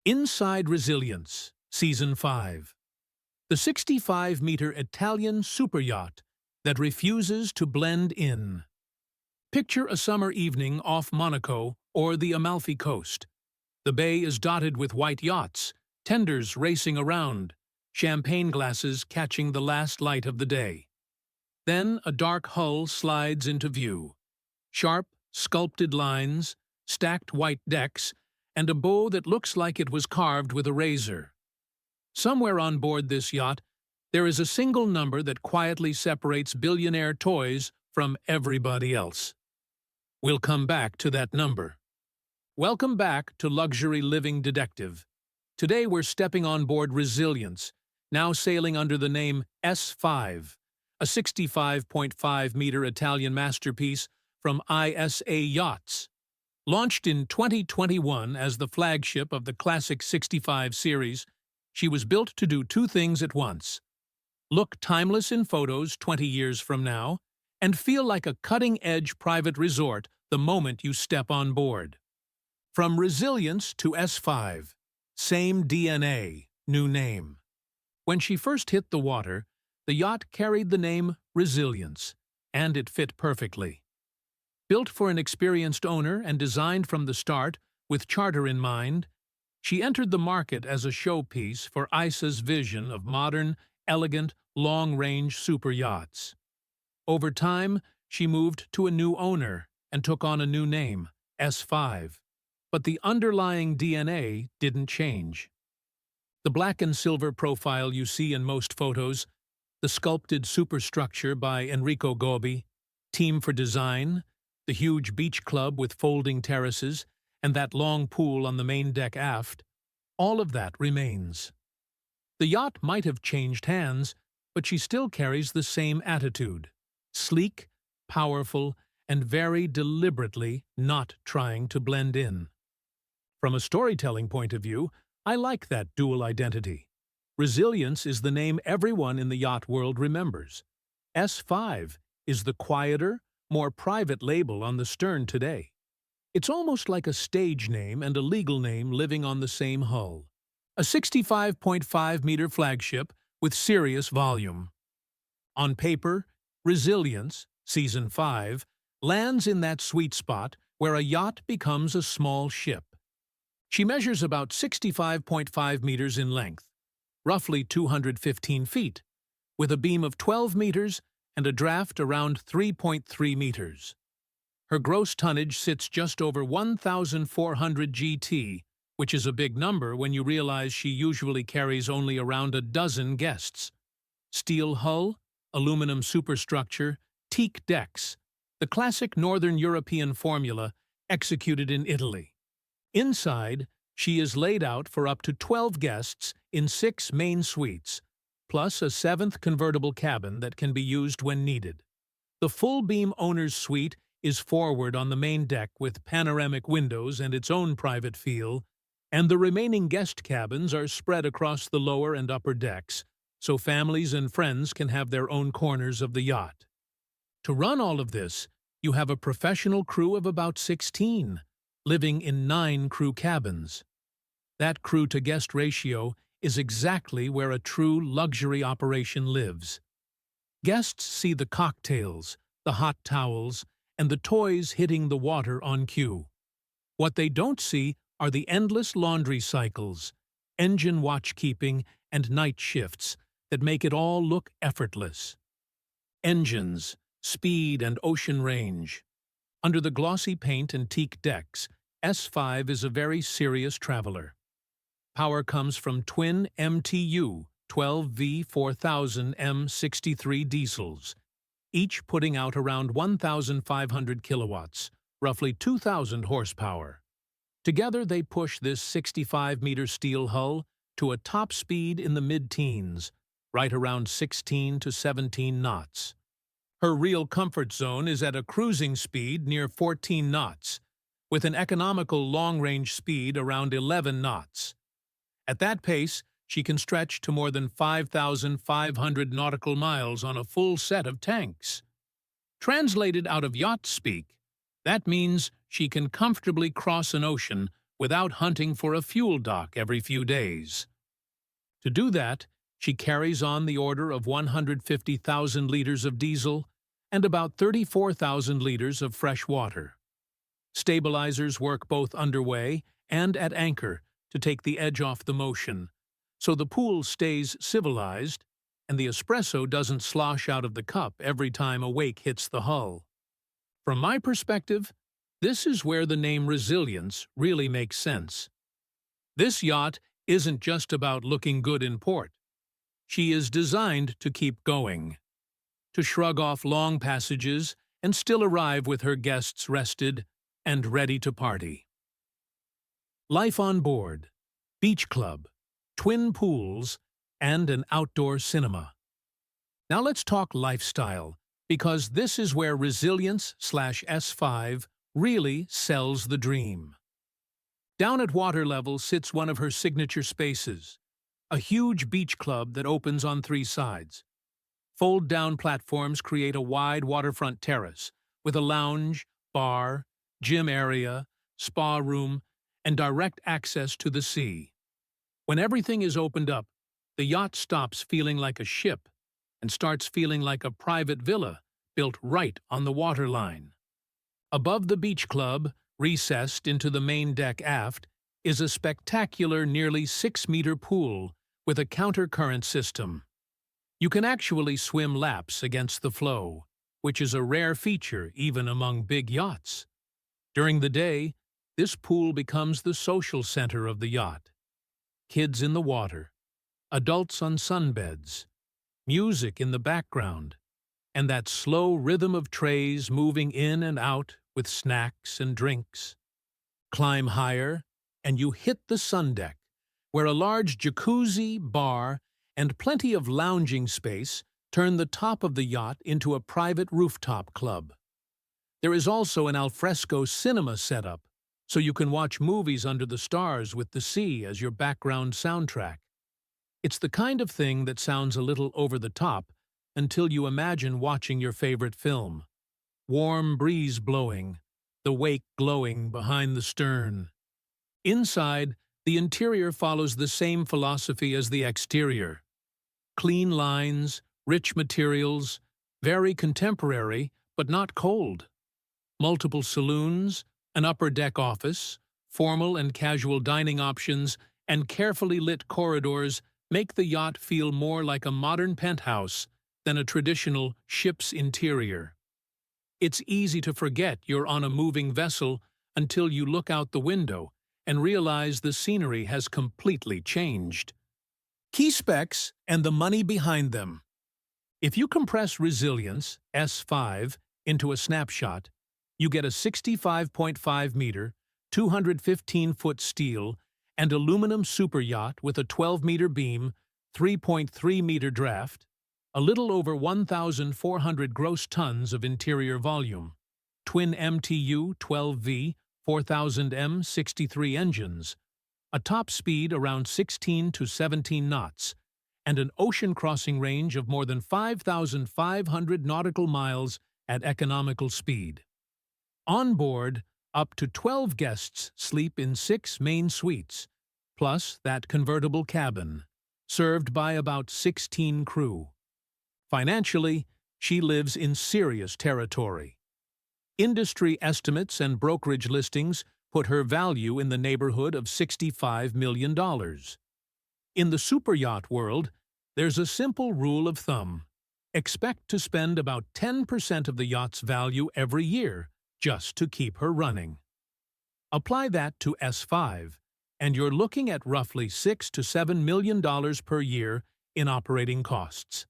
Inside Resilience, Season 5. The 65-meter Italian superyacht that refuses to blend in. Picture a summer evening off Monaco or the Amalfi Coast. The bay is dotted with white yachts, tenders racing around, champagne glasses catching the last light of the day. Then a dark hull slides into view. Sharp, sculpted lines, stacked white decks, and a bow that looks like it was carved with a razor. Somewhere on board this yacht, there is a single number that quietly separates Billionaire toys from everybody else. We'll come back to that number. Welcome back to Luxury Living Detective. Today we're stepping on board Resilience, now sailing under the name S5, a 65.5-meter Italian masterpiece from ISA Yachts. Launched in 2021 as the flagship of the classic 65 series, she was built to do two things at once: look timeless in photos 20 years from now, and feel like a cutting-edge private resort the moment you step on board. From Resilience to S5, same DNA, new name. When she first hit the water, the yacht carried the name Resilience, and it fit perfectly. Built for an experienced owner and designed from the start with charter in mind, she entered the market as a showpiece for ISA's vision of modern, elegant, long-range super yachts. Over time, she moved to a new owner and took on a new name, S5. But the underlying DNA didn't change. The black and silver profile you see in most photos, the sculpted superstructure by Enrico Gobbi, team for design, the huge beach club with folding terraces, and that long pool on the main deck aft, all of that remains. The yacht might have changed hands, but she still carries the same attitude: sleek, powerful, and very deliberately not trying to blend in. From a storytelling point of view, I like that dual identity. Resilience is the name everyone in the yacht world remembers. S5 is the quieter, more private label on the stern today. It's almost like a stage name and a legal name living on the same hull. A 65.5-meter flagship with serious volume. On paper, Resilience, Season 5, lands in that sweet spot where a yacht becomes a small ship. She measures about 65.5 meters in length, roughly 215 feet, with a beam of 12 meters and a draft around 3.3 meters. Her gross tonnage sits just over 1,400 GT, which is a big number when you realize she usually carries only around a dozen guests. Steel hull, aluminum superstructure, teak decks, the classic Northern European formula executed in Italy. Inside, she is laid out for up to 12 guests in 6 main suites, plus a 7th convertible cabin that can be used when needed. The full-beam owner's suite is forward on the main deck with panoramic windows and its own private feel, and the remaining guest cabins are spread across the lower and upper decks, so families and friends can have their own corners of the yacht. To run all of this, you have a professional crew of about 16, living in 9 crew cabins. That crew-to-guest ratio is exactly where a true luxury operation lives. Guests see the cocktails, the hot towels, and the toys hitting the water on cue. What they don't see are the endless laundry cycles, engine watchkeeping, and night shifts that make it all look effortless. Engines, speed, and ocean range. Under the glossy paint and teak decks, S5 is a very serious traveler. Power comes from twin MTU 12V4000 M63 diesels, each putting out around 1,500 kilowatts, roughly 2,000 horsepower. Together they push this 65-meter steel hull to a top speed in the mid-teens, right around 16 to 17 knots. Her real comfort zone is at a cruising speed near 14 knots, with an economical long-range speed around 11 knots. At that pace, she can stretch to more than 5,500 nautical miles on a full set of tanks. Translated out of yacht speak, that means she can comfortably cross an ocean without hunting for a fuel dock every few days. To do that, she carries on the order of 150,000 liters of diesel and about 34,000 liters of fresh water. Stabilizers work both underway and at anchor to take the edge off the motion, so the pool stays civilized and the espresso doesn't slosh out of the cup every time a wake hits the hull. From my perspective, this is where the name Resilience really makes sense. This yacht isn't just about looking good in port. She is designed to keep going, to shrug off long passages and still arrive with her guests rested and ready to party. Life on board, beach club, twin pools, and an outdoor cinema. Now let's talk lifestyle, because this is where Resilience/S5 really sells the dream. Down at water level sits one of her signature spaces, a huge beach club that opens on 3 sides. Fold-down platforms create a wide waterfront terrace with a lounge, bar, gym area, spa room, and direct access to the sea. When everything is opened up, the yacht stops feeling like a ship and starts feeling like a private villa built right on the waterline. Above the beach club, recessed into the main deck aft, is a spectacular nearly 6-meter pool with a counter-current system. You can actually swim laps against the flow, which is a rare feature even among big yachts. During the day, this pool becomes the social center of the yacht. Kids in the water, adults on sunbeds, music in the background, and that slow rhythm of trays moving in and out with snacks and drinks. Climb higher, and you hit the sun deck, where a large jacuzzi, bar, and plenty of lounging space turn the top of the yacht into a private rooftop club. There is also an alfresco cinema setup, so you can watch movies under the stars with the sea as your background soundtrack. It's the kind of thing that sounds a little over the top until you imagine watching your favorite film. Warm breeze blowing, the wake glowing behind the stern. Inside, the interior follows the same philosophy as the exterior. Clean lines, rich materials, very contemporary, but not cold. Multiple saloons, an upper deck office, formal and casual dining options, and carefully lit corridors make the yacht feel more like a modern penthouse than a traditional ship's interior. It's easy to forget you're on a moving vessel until you look out the window and realize the scenery has completely changed. Key specs and the money behind them. If you compress Resilience S5 into a snapshot, you get a 65.5-meter, 215-foot steel and aluminum superyacht with a 12-meter beam, 3.3-meter draft, a little over 1,400 gross tons of interior volume, twin MTU 12V 4000M 63 engines, a top speed around 16 to 17 knots, and an ocean crossing range of more than 5,500 nautical miles at economical speed. On board, up to 12 guests sleep in 6 main suites, plus that convertible cabin, served by about 16 crew. Financially, she lives in serious territory. Industry estimates and brokerage listings put her value in the neighborhood of $65 million. In the superyacht world, there's a simple rule of thumb. Expect to spend about 10% of the yacht's value every year just to keep her running. Apply that to S5, and you're looking at roughly $6 to $7 million per year in operating costs.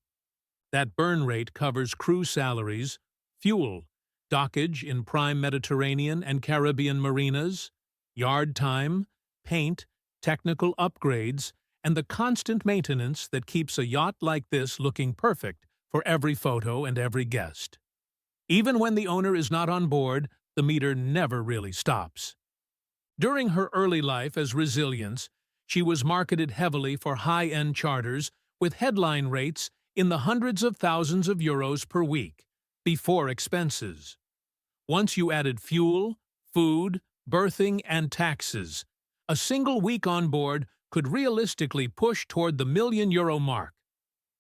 That burn rate covers crew salaries, fuel, dockage in prime Mediterranean and Caribbean marinas, yard time, paint, technical upgrades, and the constant maintenance that keeps a yacht like this looking perfect for every photo and every guest. Even when the owner is not on board, the meter never really stops. During her early life as Resilience, she was marketed heavily for high-end charters with headline rates in the hundreds of thousands of euros per week, before expenses. Once you added fuel, food, berthing, and taxes, A single week on board could realistically push toward the €1 million mark.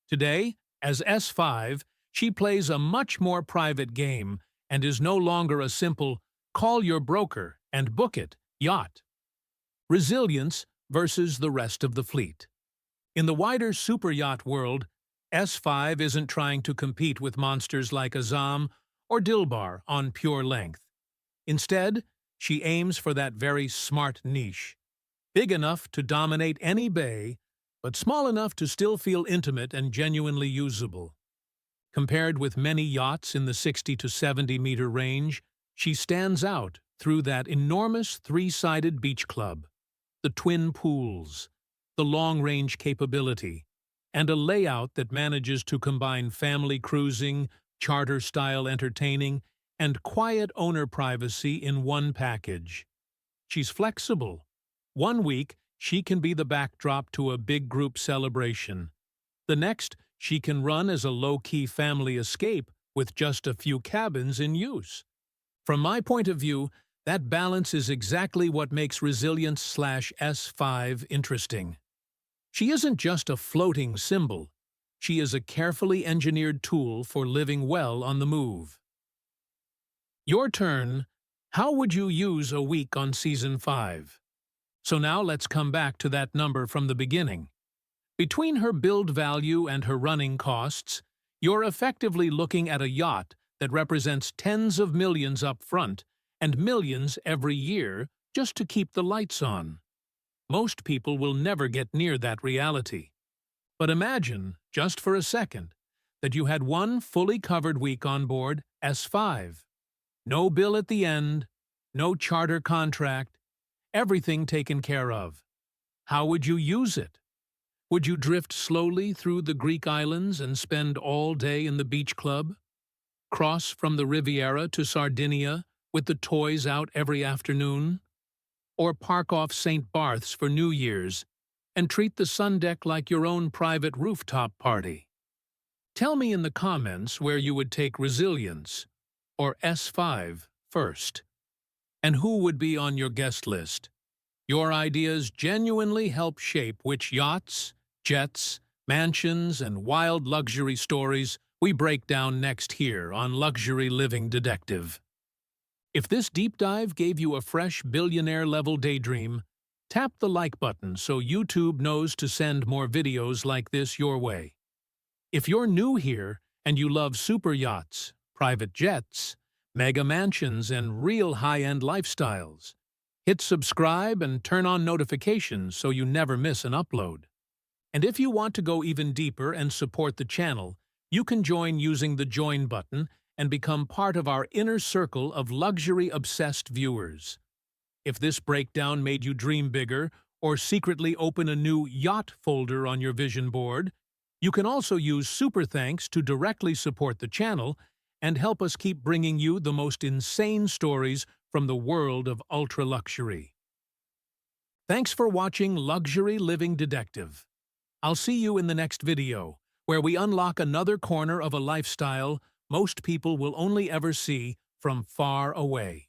Today, as S5, she plays a much more private game and is no longer a simple call your broker and book it yacht. Resilience versus the rest of the fleet. In the wider superyacht world, S5 isn't trying to compete with monsters like Azam or Dilbar on pure length. Instead, she aims for that very smart niche, big enough to dominate any bay, but small enough to still feel intimate and genuinely usable. Compared with many yachts in the 60 to 70-meter range, she stands out through that enormous three-sided beach club, the twin pools, the long-range capability, and a layout that manages to combine family cruising, charter-style entertaining, and quiet owner privacy in one package. She's flexible. One week, she can be the backdrop to a big group celebration. The next, she can run as a low-key family escape with just a few cabins in use. From my point of view, that balance is exactly what makes Resilience/S5 interesting. She isn't just a floating symbol. She is a carefully engineered tool for living well on the move. Your turn. How would you use a week on Season 5? So now let's come back to that number from the beginning. Between her build value and her running costs, you're effectively looking at a yacht that represents tens of millions up front and millions every year just to keep the lights on. Most people will never get near that reality. But imagine, just for a second, that you had one fully covered week on board S5. No bill at the end, no charter contract, everything taken care of. How would you use it? Would you drift slowly through the Greek islands and spend all day in the beach club? Cross from the Riviera to Sardinia with the toys out every afternoon? Or park off St. Barth's for New Year's and treat the sun deck like your own private rooftop party? Tell me in the comments where you would take Resilience or S5 first, and who would be on your guest list. Your ideas genuinely help shape which yachts, jets, mansions, and wild luxury stories we break down next here on Luxury Living Detective. If this deep dive gave you a fresh billionaire-level daydream, tap the like button so YouTube knows to send more videos like this your way. If you're new here and you love super yachts, private jets, mega mansions, and real high-end lifestyles, hit subscribe and turn on notifications so you never miss an upload. And if you want to go even deeper and support the channel, you can join using the Join button and become part of our inner circle of luxury-obsessed viewers. If this breakdown made you dream bigger or secretly open a new yacht folder on your vision board, you can also use Super Thanks to directly support the channel and help us keep bringing you the most insane stories from the world of ultra-luxury. Thanks for watching Luxury Living Detective. I'll see you in the next video, where we unlock another corner of a lifestyle most people will only ever see from far away.